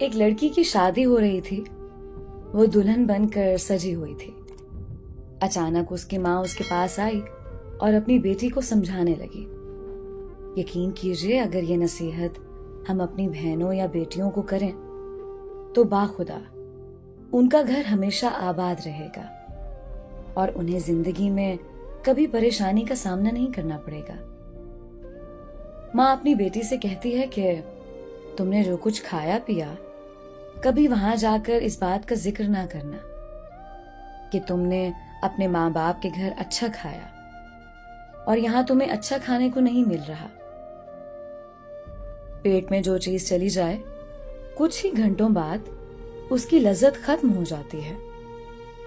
एक लड़की की शादी हो रही थी। वो दुल्हन बनकर सजी हुई थी। अचानक उसकी माँ उसके पास आई और अपनी बेटी को समझाने लगी। यकीन कीजिए, अगर ये नसीहत हम अपनी बहनों या बेटियों को करें तो बाखुदा उनका घर हमेशा आबाद रहेगा और उन्हें जिंदगी में कभी परेशानी का सामना नहीं करना पड़ेगा। माँ अपनी बेटी से कहती है कि तुमने जो कुछ खाया पिया, कभी वहां जाकर इस बात का जिक्र ना करना कि तुमने अपने माँ बाप के घर अच्छा खाया और यहाँ तुम्हें अच्छा खाने को नहीं मिल रहा। पेट में जो चीज चली जाए, कुछ ही घंटों बाद उसकी लज्जत खत्म हो जाती है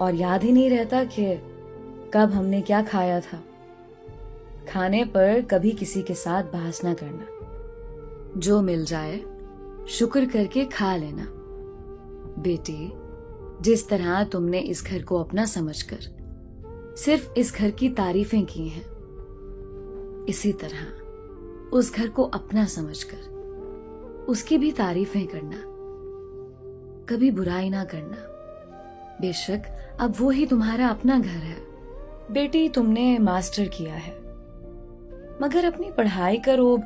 और याद ही नहीं रहता कि कब हमने क्या खाया था। खाने पर कभी किसी के साथ बहस ना करना। जो मिल जाए शुक्र करके खा लेना। बेटी, जिस तरह तुमने इस घर को अपना समझकर सिर्फ इस घर की तारीफें की हैं, इसी तरह उस घर को अपना समझकर उसकी भी तारीफें करना। कभी बुराई ना करना। बेशक अब वो ही तुम्हारा अपना घर है। बेटी, तुमने मास्टर किया है, मगर अपनी पढ़ाई का रोब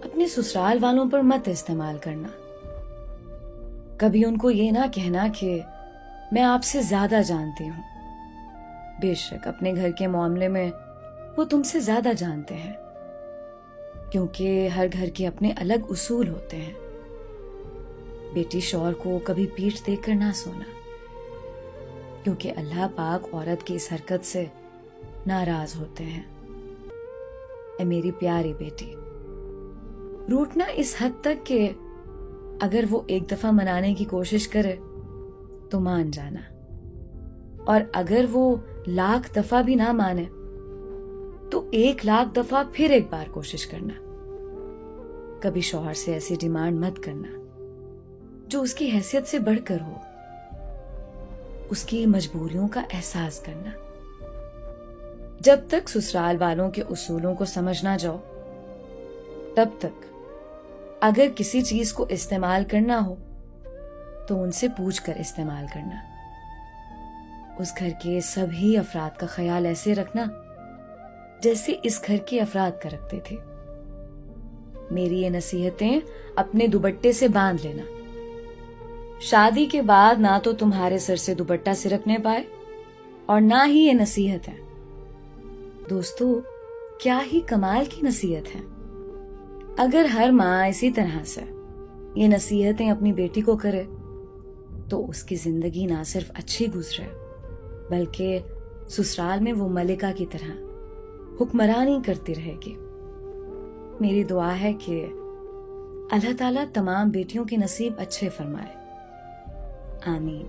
अपने ससुराल वालों पर मत इस्तेमाल करना। कभी उनको ये ना कहना कि मैं आपसे ज्यादा जानती हूं। बेशक अपने घर के मामले में वो तुमसे ज्यादा जानते हैं, क्योंकि हर घर के अपने अलग उसूल होते हैं। बेटी, शौहर को कभी पीठ देखकर ना सोना, क्योंकि अल्लाह पाक औरत की इस हरकत से नाराज होते हैं। ए मेरी प्यारी बेटी, रूठना इस हद तक कि अगर वो एक दफा मनाने की कोशिश करे तो मान जाना, और अगर वो लाख दफा भी ना माने तो 1,00,000 दफा फिर एक बार कोशिश करना। कभी शौहर से ऐसी डिमांड मत करना जो उसकी हैसियत से बढ़कर हो। उसकी मजबूरियों का एहसास करना। जब तक ससुराल वालों के उसूलों को समझ ना जाओ, तब तक अगर किसी चीज को इस्तेमाल करना हो तो उनसे पूछ कर इस्तेमाल करना। उस घर के सभी अफराद का ख्याल ऐसे रखना जैसे इस घर के अफराद का रखते थे। मेरी ये नसीहतें अपने दुपट्टे से बांध लेना। शादी के बाद ना तो तुम्हारे सर से दुपट्टा सिरकने पाए और ना ही ये नसीहत है। दोस्तों, क्या ही कमाल की नसीहत है। अगर हर माँ इसी तरह से ये नसीहतें अपनी बेटी को करे तो उसकी जिंदगी ना सिर्फ अच्छी गुजरे, बल्कि ससुराल में वो मलिका की तरह हुक्मरानी करती रहेगी। मेरी दुआ है कि अल्लाह ताला तमाम बेटियों के नसीब अच्छे फरमाए। आमीन।